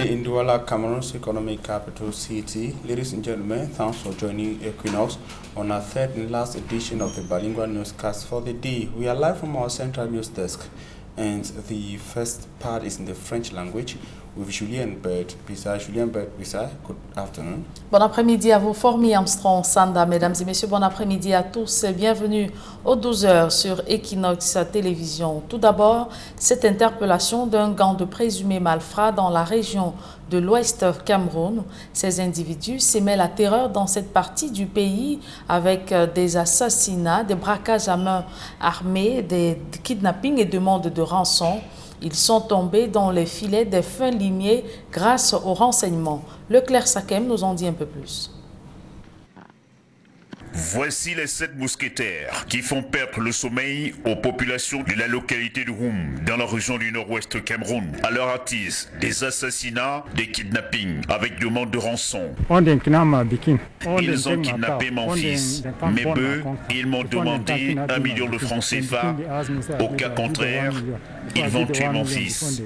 Today in Douala, Cameroon's economic capital city. Ladies and gentlemen, thanks for joining Equinox on our third and last edition of the bilingual newscast for the day. We are live from our central news desk, and the first part is in the French language with Julien Bert-Pisa. Julien Bert-Pisa, good afternoon. Bon après-midi à vous, Formi Armstrong Sanda. Mesdames et messieurs, bon après-midi à tous et bienvenue aux 12h sur Equinox Télévision. Tout d'abord, cette interpellation d'un gang de présumés malfrats dans la région de l'Ouest Cameroun. Ces individus semaient la terreur dans cette partie du pays avec des assassinats, des braquages à main armée, des kidnappings et demandes de rançon. Ils sont tombés dans les filets des fins limiers grâce aux renseignements. Leclerc Sakem nous en dit un peu plus. Voici les 7 mousquetaires qui font perdre le sommeil aux populations de la localité de Houm, dans la région du nord-ouest Cameroun. À leur attise des assassinats, des kidnappings avec demande de rançon. Ils ont kidnappé mon fils, mes bœufs, ils m'ont demandé 1 million de francs CFA. Au cas contraire, ils vont tuer mon fils.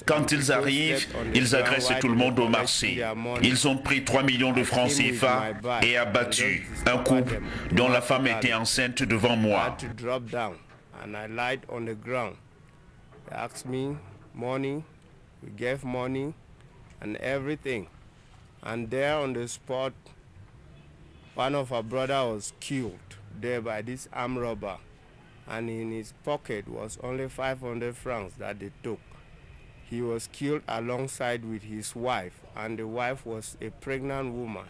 Quand ils arrivent, ils agressent tout le monde au marché. Ils ont pris 3 millions de francs CFA et abattu un couple dont la femme était enceinte devant moi. One of our brothers was killed there by this armed robber. And in his pocket was only 500 francs that they took. He was killed alongside with his wife, and the wife was a pregnant woman.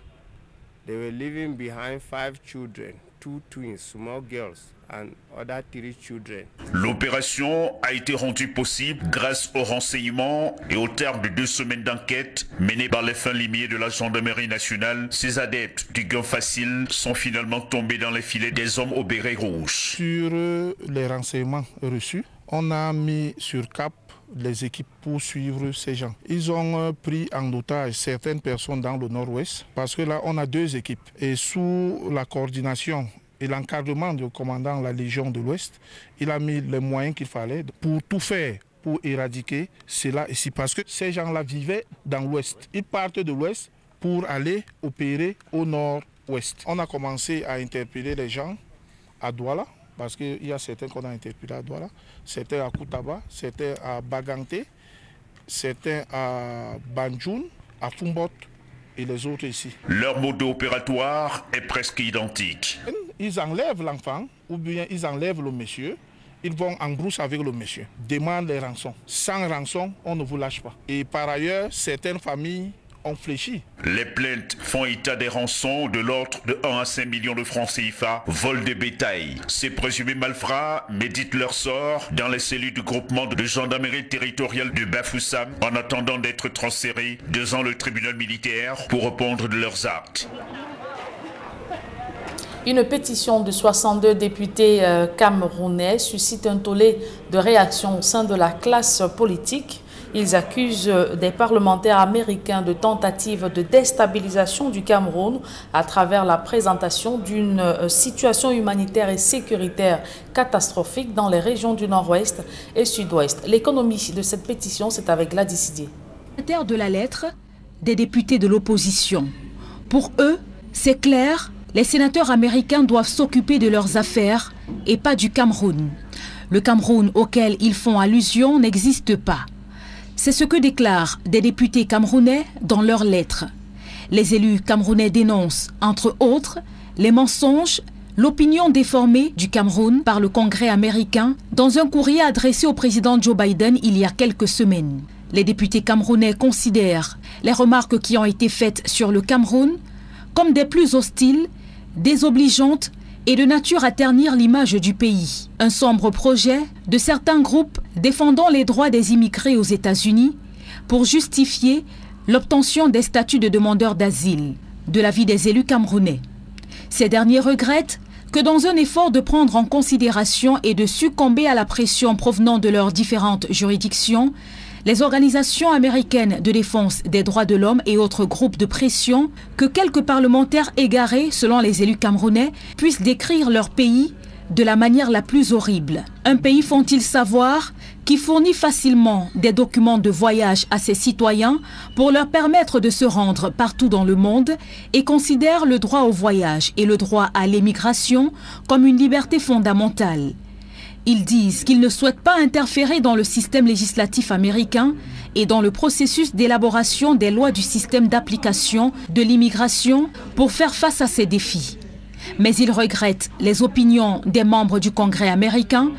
They were leaving behind 5 children, 2 twins, small girls, and other 3 children. L'opération a été rendue possible grâce aux renseignements et au terme de 2 semaines d'enquête menées par les fins limiers de la gendarmerie nationale. Ces adeptes du gain facile sont finalement tombés dans les filets des hommes au béret rouge. Sur les renseignements reçus, on a mis sur cap les équipes pour suivre ces gens. Ils ont pris en otage certaines personnes dans le nord-ouest parce que là on a 2 équipes et sous la coordination et l'encadrement du commandant de la Légion de l'Ouest, il a mis les moyens qu'il fallait pour tout faire, pour éradiquer cela ici. Parce que ces gens-là vivaient dans l'Ouest. Ils partent de l'Ouest pour aller opérer au nord-ouest. On a commencé à interpeller les gens à Douala, parce qu'il y a certains qu'on a interpellés à Douala, certains à Koutaba, certains à Baganté, certains à Banjoun, à Fumbot et les autres ici. Leur mode opératoire est presque identique. Ils enlèvent l'enfant ou bien ils enlèvent le monsieur, ils vont en brousse avec le monsieur, demandent les rançons. Sans rançon, on ne vous lâche pas. Et par ailleurs, certaines familles ont fléchi. Les plaintes font état des rançons de l'ordre de 1 à 5 millions de francs CFA, vol de bétail. Ces présumés malfrats méditent leur sort dans les cellules du groupement de gendarmerie territoriale de Bafoussam en attendant d'être transférés devant le tribunal militaire pour répondre de leurs actes. Une pétition de 62 députés camerounais suscite un tollé de réaction au sein de la classe politique. Ils accusent des parlementaires américains de tentatives de déstabilisation du Cameroun à travers la présentation d'une situation humanitaire et sécuritaire catastrophique dans les régions du nord-ouest et sud-ouest. L'économie de cette pétition, c'est avec Gladys Sidier. De la lettre des députés de l'opposition. Pour eux, c'est clair. Les sénateurs américains doivent s'occuper de leurs affaires et pas du Cameroun. Le Cameroun auquel ils font allusion n'existe pas. C'est ce que déclarent des députés camerounais dans leurs lettres. Les élus camerounais dénoncent, entre autres, les mensonges, l'opinion déformée du Cameroun par le Congrès américain dans un courrier adressé au président Joe Biden il y a quelques semaines. Les députés camerounais considèrent les remarques qui ont été faites sur le Cameroun comme des plus hostiles, désobligeantes et de nature à ternir l'image du pays. Un sombre projet de certains groupes défendant les droits des immigrés aux États-Unis pour justifier l'obtention des statuts de demandeurs d'asile de l'avis des élus camerounais. Ces derniers regrettent que dans un effort de prendre en considération et de succomber à la pression provenant de leurs différentes juridictions, les organisations américaines de défense des droits de l'homme et autres groupes de pression que quelques parlementaires égarés, selon les élus camerounais, puissent décrire leur pays de la manière la plus horrible. Un pays, font-ils savoir, qui fournit facilement des documents de voyage à ses citoyens pour leur permettre de se rendre partout dans le monde et considère le droit au voyage et le droit à l'émigration comme une liberté fondamentale. Ils disent qu'ils ne souhaitent pas interférer dans le système législatif américain et dans le processus d'élaboration des lois du système d'application de l'immigration pour faire face à ces défis. Mais ils regrettent les opinions des membres du Congrès américain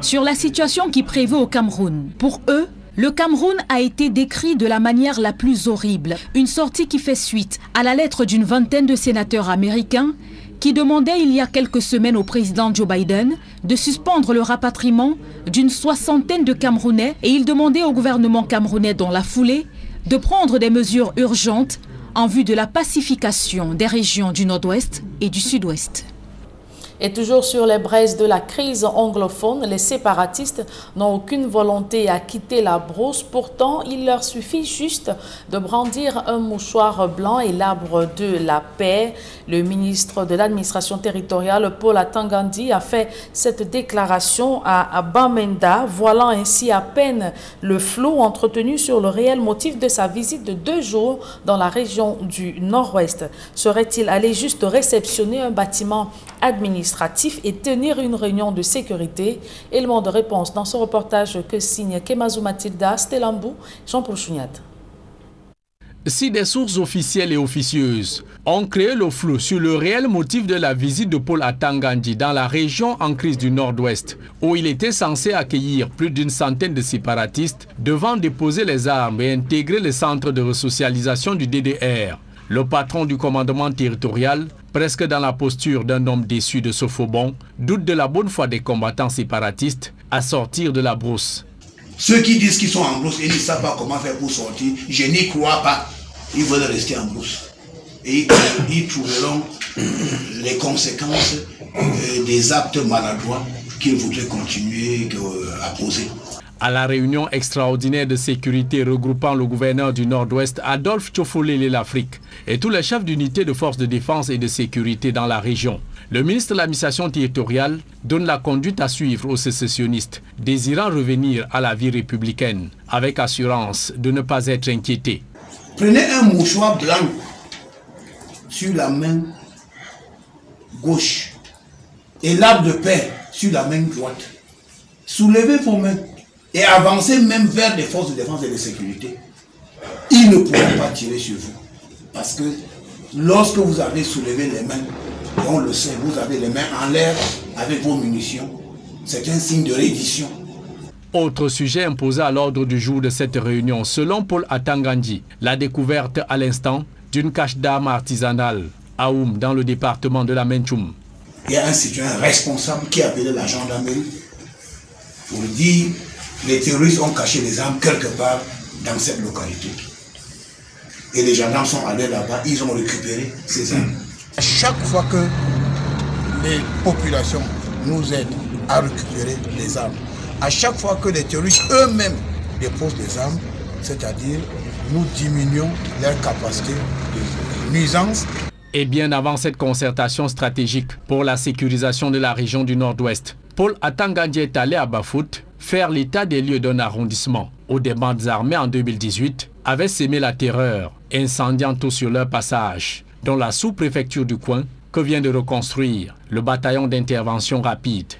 sur la situation qui prévaut au Cameroun. Pour eux, le Cameroun a été décrit de la manière la plus horrible. Une sortie qui fait suite à la lettre d'une vingtaine de sénateurs américains qui demandaient il y a quelques semaines au président Joe Biden de suspendre le rapatriement d'une soixantaine de Camerounais et ils demandaient au gouvernement camerounais dans la foulée de prendre des mesures urgentes en vue de la pacification des régions du Nord-Ouest et du Sud-Ouest. Et toujours sur les braises de la crise anglophone, les séparatistes n'ont aucune volonté à quitter la brousse. Pourtant, il leur suffit juste de brandir un mouchoir blanc et l'arbre de la paix. Le ministre de l'administration territoriale, Paul Atangandi, a fait cette déclaration à Bamenda, voilant ainsi à peine le flou entretenu sur le réel motif de sa visite de 2 jours dans la région du Nord-Ouest. Serait-il allé juste réceptionner un bâtiment administratif et tenir une réunion de sécurité? Élément de réponse dans ce reportage que signe Kemazou Matilda, Stellambou, Jean-Paul Chouniat. Si des sources officielles et officieuses ont créé le flou sur le réel motif de la visite de Paul Atangandi dans la région en crise du Nord-Ouest, où il était censé accueillir plus d'une centaine de séparatistes devant déposer les armes et intégrer le centre de resocialisation du DDR, le patron du commandement territorial, presque dans la posture d'un homme déçu de ce faux bond, doute de la bonne foi des combattants séparatistes à sortir de la brousse. Ceux qui disent qu'ils sont en brousse et ne savent pas comment faire pour sortir, je n'y crois pas. Ils veulent rester en brousse. Et ils trouveront les conséquences des actes maladroits qu'ils voudraient continuer à poser. À la réunion extraordinaire de sécurité regroupant le gouverneur du Nord-Ouest, Adolphe Tchofolele l'Afrique, et tous les chefs d'unité de forces de défense et de sécurité dans la région, le ministre de l'administration territoriale donne la conduite à suivre aux sécessionnistes, désirant revenir à la vie républicaine, avec assurance de ne pas être inquiétés. Prenez un mouchoir blanc sur la main gauche et l'arbre de paix sur la main droite. Soulevez vos mains et avancez même vers les forces de défense et de sécurité. Ils ne pourront pas tirer sur vous. Parce que lorsque vous avez soulevé les mains, et on le sait, vous avez les mains en l'air avec vos munitions, c'est un signe de reddition. Autre sujet imposé à l'ordre du jour de cette réunion, selon Paul Atangandi, la découverte à l'instant d'une cache d'armes artisanale à Oum, dans le département de la Mentchoum. Il y a un citoyen responsable qui a appelé la gendarmerie pour dire que les terroristes ont caché les armes quelque part dans cette localité. Et les gendarmes sont allés là-bas, ils ont récupéré ces armes. À chaque fois que les populations nous aident à récupérer les armes, à chaque fois que les terroristes eux-mêmes déposent des armes, c'est-à-dire nous diminuons leur capacité de nuisance. Et bien avant cette concertation stratégique pour la sécurisation de la région du Nord-Ouest, Paul Atangandi est allé à Bafut faire l'état des lieux d'un arrondissement où des bandes armées en 2018 avaient sémé la terreur, incendiant tout sur leur passage, dont la sous-préfecture du coin que vient de reconstruire le bataillon d'intervention rapide.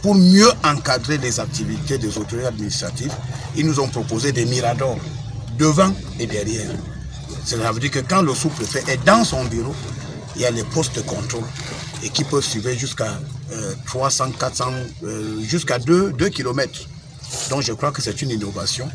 Pour mieux encadrer les activités des autorités administratives, ils nous ont proposé des miradors devant et derrière. Cela veut dire que quand le sous-préfet est dans son bureau, il y a les postes de contrôle et qui peuvent suivre jusqu'à 300, 400, jusqu'à 2 km. Donc je crois que c'est une innovation.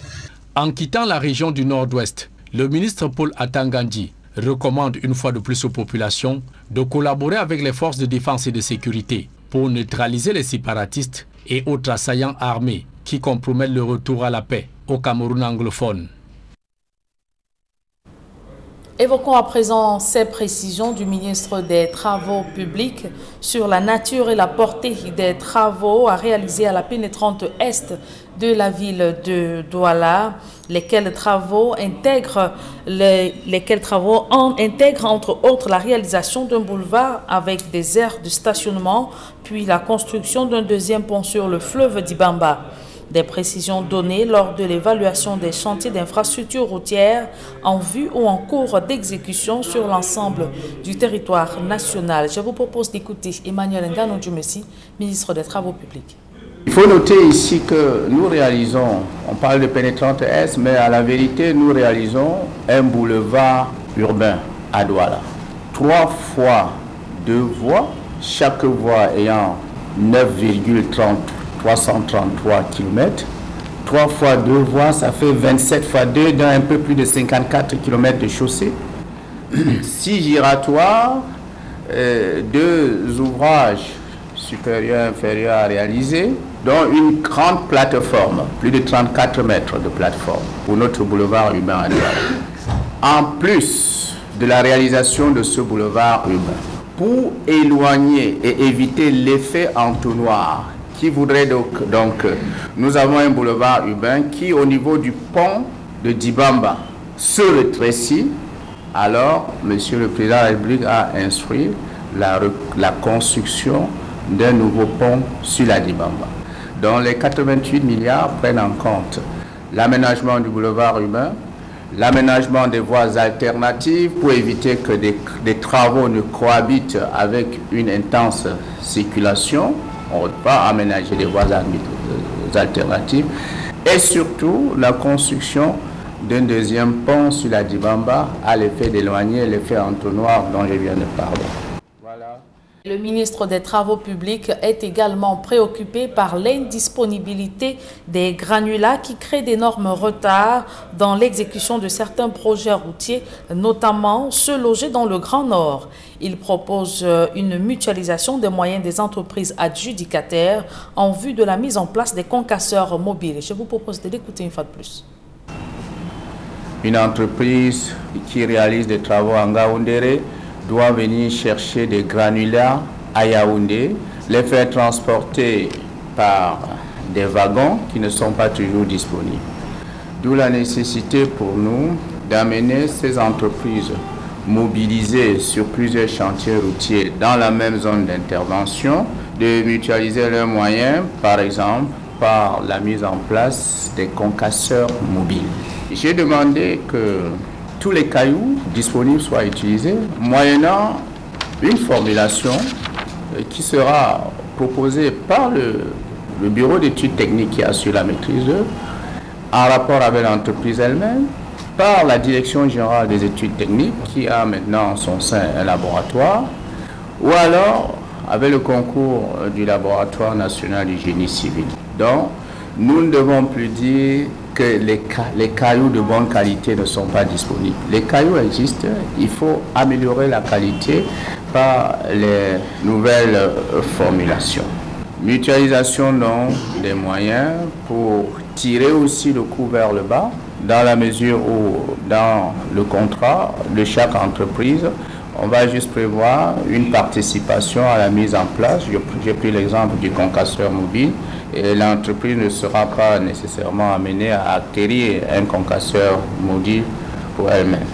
En quittant la région du Nord-Ouest, le ministre Paul Atangandi recommande une fois de plus aux populations de collaborer avec les forces de défense et de sécurité pour neutraliser les séparatistes et autres assaillants armés qui compromettent le retour à la paix au Cameroun anglophone. Évoquons à présent ces précisions du ministre des Travaux publics sur la nature et la portée des travaux à réaliser à la pénétrante est de la ville de Douala, lesquels travaux intègrent entre autres la réalisation d'un boulevard avec des aires de stationnement, puis la construction d'un deuxième pont sur le fleuve d'Ibamba. Des précisions données lors de l'évaluation des chantiers d'infrastructures routières en vue ou en cours d'exécution sur l'ensemble du territoire national. Je vous propose d'écouter Emmanuel Nganou-Djumesi, ministre des Travaux publics. Il faut noter ici que nous réalisons, on parle de pénétrante est, mais à la vérité, nous réalisons un boulevard urbain à Douala. 3 fois 2 voies, chaque voie ayant 9,333 km. 3 fois 2 voies, ça fait 27 fois 2, dans un peu plus de 54 km de chaussée. 6 giratoires, 2 ouvrages supérieurs et inférieurs à réaliser, dont une grande plateforme, plus de 34 mètres de plateforme pour notre boulevard urbain à Douala. En plus de la réalisation de ce boulevard urbain, pour éloigner et éviter l'effet entonnoir qui voudrait donc nous avons un boulevard urbain qui au niveau du pont de Dibamba se rétrécit. Alors, Monsieur le Président de la République a instruit la construction d'un nouveau pont sur la Dibamba, dont les 88 milliards prennent en compte l'aménagement du boulevard urbain, l'aménagement des voies alternatives pour éviter que des travaux ne cohabitent avec une intense circulation. On ne peut pas aménager des voies alternatives. Et surtout, la construction d'un deuxième pont sur la Dibamba à l'effet d'éloigner l'effet entonnoir dont je viens de parler. Voilà. Le ministre des Travaux publics est également préoccupé par l'indisponibilité des granulats qui créent d'énormes retards dans l'exécution de certains projets routiers, notamment ceux logés dans le Grand Nord. Il propose une mutualisation des moyens des entreprises adjudicataires en vue de la mise en place des concasseurs mobiles. Je vous propose de l'écouter une fois de plus. Une entreprise qui réalise des travaux en Ngaoundéré doit venir chercher des granulats à Yaoundé, les faire transporter par des wagons qui ne sont pas toujours disponibles. D'où la nécessité pour nous d'amener ces entreprises mobilisées sur plusieurs chantiers routiers dans la même zone d'intervention, de mutualiser leurs moyens, par exemple, par la mise en place des concasseurs mobiles. J'ai demandé que tous les cailloux disponibles soient utilisés, moyennant une formulation qui sera proposée par le bureau d'études techniques qui assure la maîtrise d'œuvre, en rapport avec l'entreprise elle-même, par la direction générale des études techniques qui a maintenant en son sein un laboratoire, ou alors avec le concours du laboratoire national du génie civil. Donc, nous ne devons plus dire que les cailloux de bonne qualité ne sont pas disponibles. Les cailloux existent, il faut améliorer la qualité par les nouvelles formulations. Mutualisation donc des moyens pour tirer aussi le coût vers le bas, dans la mesure où dans le contrat de chaque entreprise, on va juste prévoir une participation à la mise en place. J'ai pris l'exemple du concasseur mobile et l'entreprise ne sera pas nécessairement amenée à acquérir un concasseur mobile pour elle-même.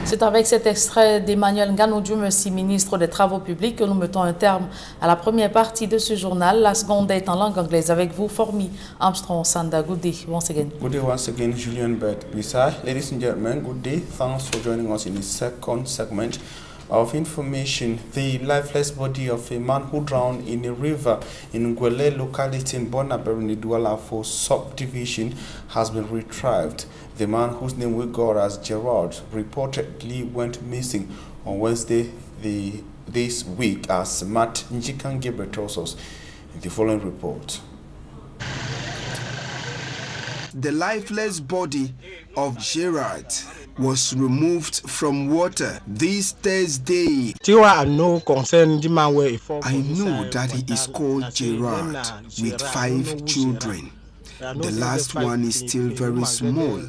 C'est avec cet extrait d'Emmanuel Nganou-Djumesi, ministre des Travaux publics, que nous mettons un terme à la première partie de ce journal. La seconde est en langue anglaise avec vous, Formi Armstrong Sanda. Good day once again. Good day once again, Julian Bert Bissai. Ladies and gentlemen, good day. Thanks for joining us in the second segment of information. The lifeless body of a man who drowned in a river in Ngwele locality in Bonaberi Douala for subdivision has been retrieved. The man, whose name we got as Gerard, reportedly went missing on Wednesday this week, as Matt Njikangibre tells us in the following report. The lifeless body of Gerard was removed from water this Thursday. I know that he is called Gerard with 5 children. The last one is still very small.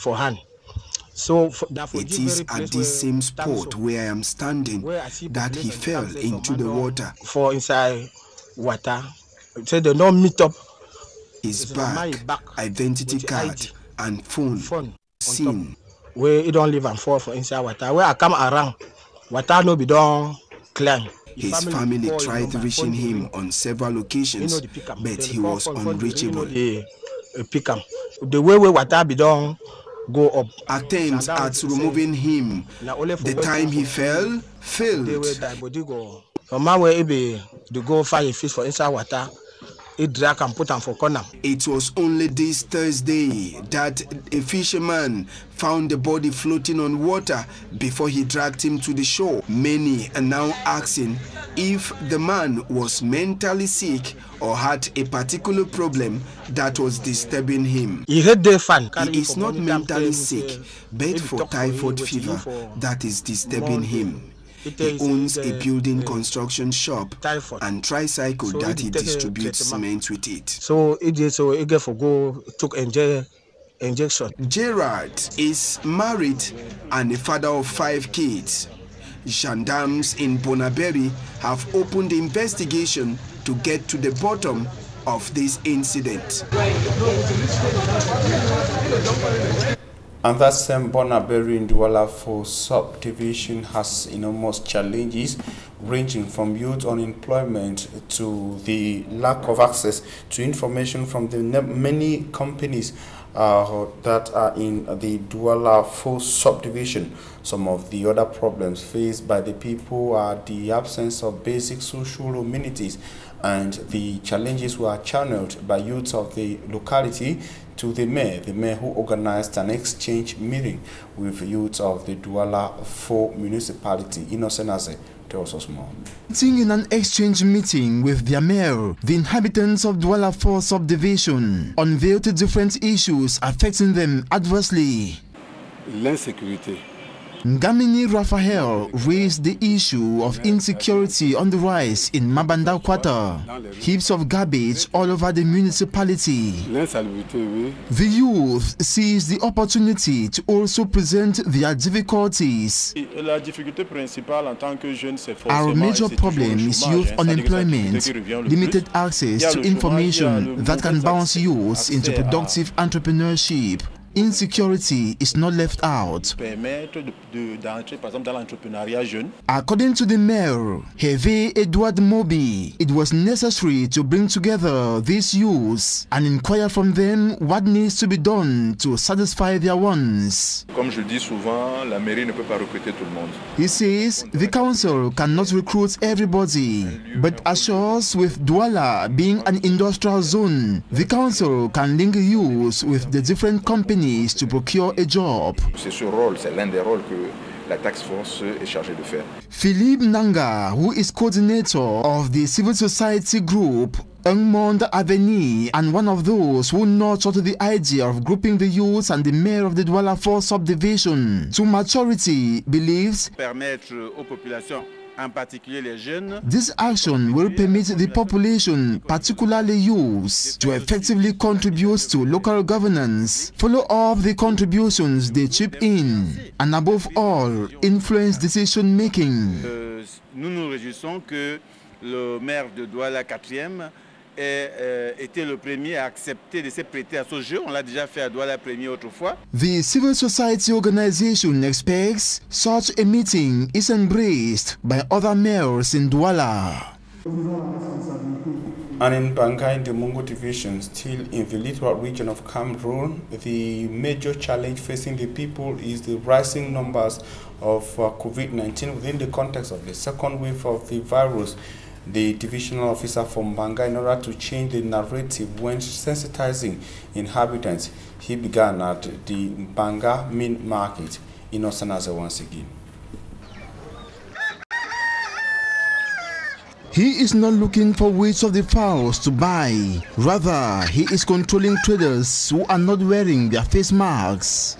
for hand. So it is at this same spot where I am standing that he fell into the water. For inside water, so they don't meet up. His back, identity card, and phone seen. Where you don't live and fall for inside water. Where I come around, water no be done climb. His family tried reaching him on several occasions, but he was unreachable. Pick him. The way water be done go up. Attempts at removing him. The time he fell, failed. So my way be to go find a fish for inside water. It drag and put him for corner. It was only this Thursday that a fisherman found the body floating on water before he dragged him to the shore. Many are now asking if the man was mentally sick or had a particular problem that was disturbing him. He is not mentally sick, but for typhoid fever that is disturbing him. He owns a building construction shop and tricycle that he distributes cement with it. So it is so eager for go took injection. Gerard is married and a father of 5 kids. Gendarmes in Bonaberi have opened the investigation to get to the bottom of this incident. And that same Bonaberi in Douala 4 subdivision has enormous challenges ranging from youth unemployment to the lack of access to information from the many companies that are in the Douala 4 subdivision. Some of the other problems faced by the people are the absence of basic social amenities, and the challenges were channeled by youths of the locality to the mayor who organized an exchange meeting with youths of the Douala 4 municipality. Innocent Aze tells us more. In an exchange meeting with their mayor, the inhabitants of Douala 4 subdivision unveiled different issues affecting them adversely. L'insécurité. Ngamini Raphael raised the issue of insecurity on the rise in Mabanda Quarter. Heaps of garbage all over the municipality. The youth seized the opportunity to also present their difficulties. Our major problem is youth unemployment, limited access to information that can bounce youths into productive entrepreneurship. Insecurity is not left out. According to the mayor, Hervé Edouard Mobi, it was necessary to bring together these youths and inquire from them what needs to be done to satisfy their wants. He says the council cannot recruit everybody, but assures with Douala being an industrial zone, the council can link youths with the different companies to procure a job. C'est ce rôle, c'est l'un des rôles que la task force est chargée de faire. Philippe Nanga, who is coordinator of the civil society group Monde Avenir and one of those who nurtured the idea of grouping the youths and the mayor of the Douala 4 subdivision to maturity, believes permettre aux populations, en particulier les jeunes. This action will permit the population, particularly youths, to effectively contribute to local governance, follow up the contributions they chip in, and above all, influence decision making. Nous nous réjouissons que le maire de Douala 4e était le premier à accepter de se prêter à ce jeu. On l'a déjà fait à Douala 1er autrefois. The civil society organization expects such a meeting is embraced by other mayors in Douala. And in Banga, in the Mungo division, still in the littoral region of Cameroon, the major challenge facing the people is the rising numbers of COVID-19 within the context of the second wave of the virus. The divisional officer from Banga, in order to change the narrative when sensitizing inhabitants, he began at the Banga main market in Osanaze once again. He is not looking for weights of the fowls to buy. Rather, he is controlling traders who are not wearing their face masks.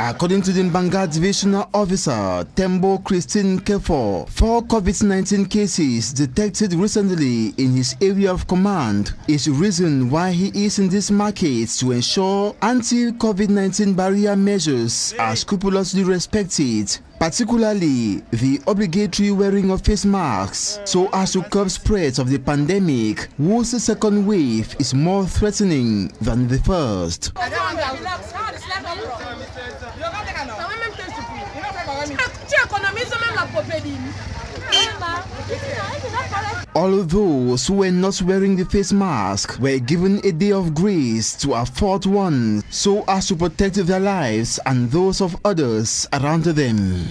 According to the Mbanga Divisional Officer, Tembo Christine Kefo, 4 COVID-19 cases detected recently in his area of command is the reason why he is in this market to ensure anti-COVID-19 barrier measures are scrupulously respected, particularly the obligatory wearing of face masks, so as to curb spread of the pandemic, whose second wave is more threatening than the first. All those who were not wearing the face mask were given a day of grace to afford one, so as to protect their lives and those of others around them.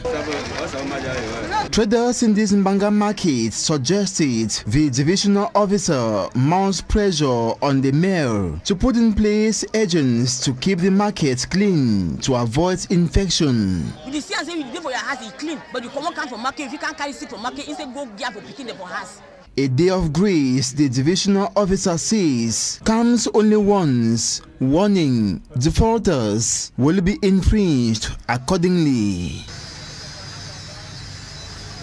Traders in this Mbanga market suggested the divisional officer mounts pressure on the mayor to put in place agents to keep the market clean to avoid infection. You see, as you for your house is clean, but you come from market. If you can't carry seat from market, instead go get for picking them for house. A day of grace, the divisional officer says, comes only once, warning defaulters will be infringed accordingly.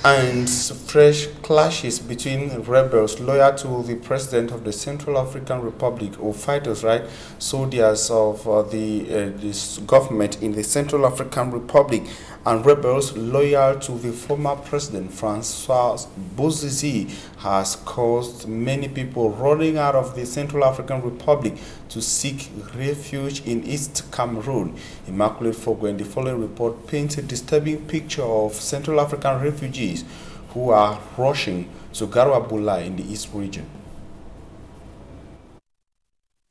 And fresh clashes between rebels loyal to the president of the Central African Republic, or fighters, right, soldiers of this government in the Central African Republic, and rebels loyal to the former president Francois Bozize has caused many people running out of the Central African Republic to seek refuge in East Cameroon. Immaculate Fogo in the following report paints a disturbing picture of Central African refugees who are rushing to Garwa in the East region.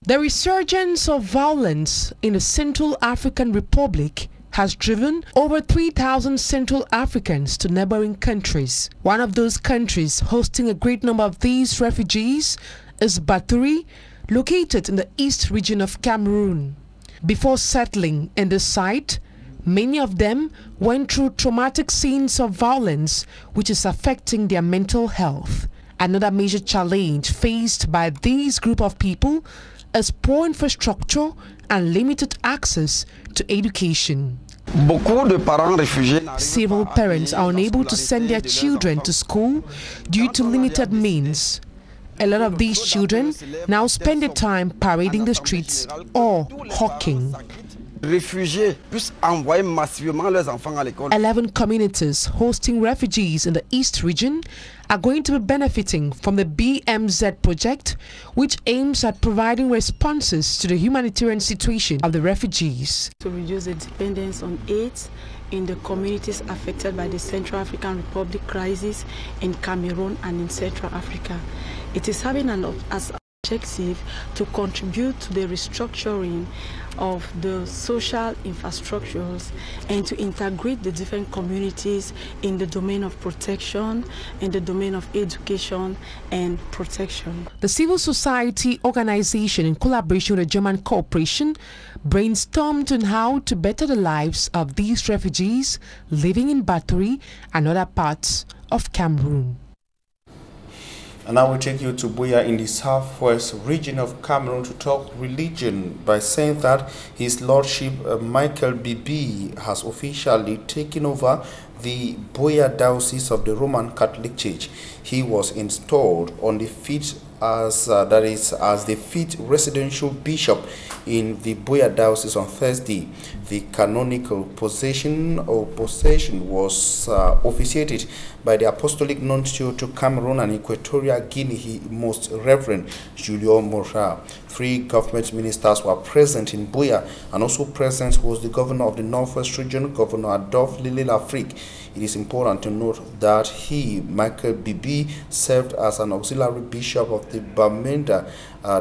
The resurgence of violence in the Central African Republic has driven over 3,000 Central Africans to neighboring countries. One of those countries hosting a great number of these refugees is Baturi, located in the east region of Cameroon. Before settling in the site, many of them went through traumatic scenes of violence, which is affecting their mental health. Another major challenge faced by these group of people is poor infrastructure and limited access to education. Several parents are unable to send their children to school due to limited means. A lot of these children now spend their time parading the streets or hawking. 11 communities hosting refugees in the East region are going to be benefiting from the BMZ project, which aims at providing responses to the humanitarian situation of the refugees. To reduce the dependence on aid in the communities affected by the Central African Republic crisis in Cameroon and in Central Africa. It is having an objective to contribute to the restructuring of the social infrastructures and to integrate the different communities in the domain of protection, in the domain of education and protection. The civil society organization, in collaboration with the German Corporation, brainstormed on how to better the lives of these refugees living in Baturi and other parts of Cameroon. And I will take you to Buea in the southwest region of Cameroon to talk religion by saying that His Lordship Michael Bibi has officially taken over the Buea Diocese of the Roman Catholic Church. He was installed on the feet as the fifth residential bishop in the Buea Diocese on Thursday. The canonical possession was officiated by the Apostolic Nuncio to Cameroon and Equatorial Guinea, Most Reverend Julio Mora. 3 government ministers were present in Buea, and also present was the governor of the Northwest Region, Governor Adolphe Lille Lafrique. It is important to note that he, Michael Bibi, served as an auxiliary bishop of the Bamenda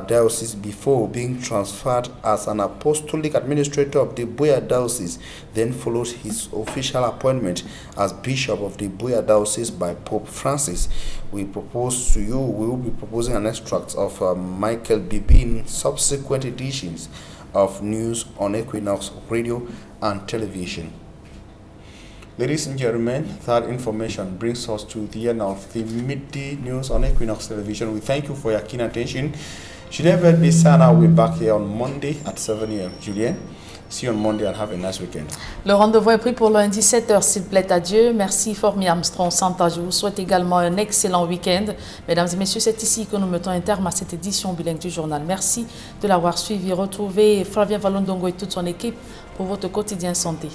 Diocese before being transferred as an apostolic administrator of the Buea Diocese, then followed his official appointment as bishop of the Buea Diocese by Pope Francis. We will be proposing an extract of Michael Bibi in subsequent editions of News on Equinox Radio and Television. Ladies and gentlemen, that information brings us to the end of the midday news on Equinox Television. We thank you for your keen attention. Julien Verbissana will be back here on Monday at 7 a.m. Julien, see you on Monday and have a nice weekend. Le rendez-vous est pris pour lundi 7h, s'il plaît à Dieu. Merci Formi Armstrong Santa. Je vous souhaite également un excellent week-end. Mesdames et messieurs, c'est ici que nous mettons un terme à cette édition bilingue du journal. Merci de l'avoir suivi. Retrouvez Flavien Valondongo et toute son équipe pour votre quotidien santé.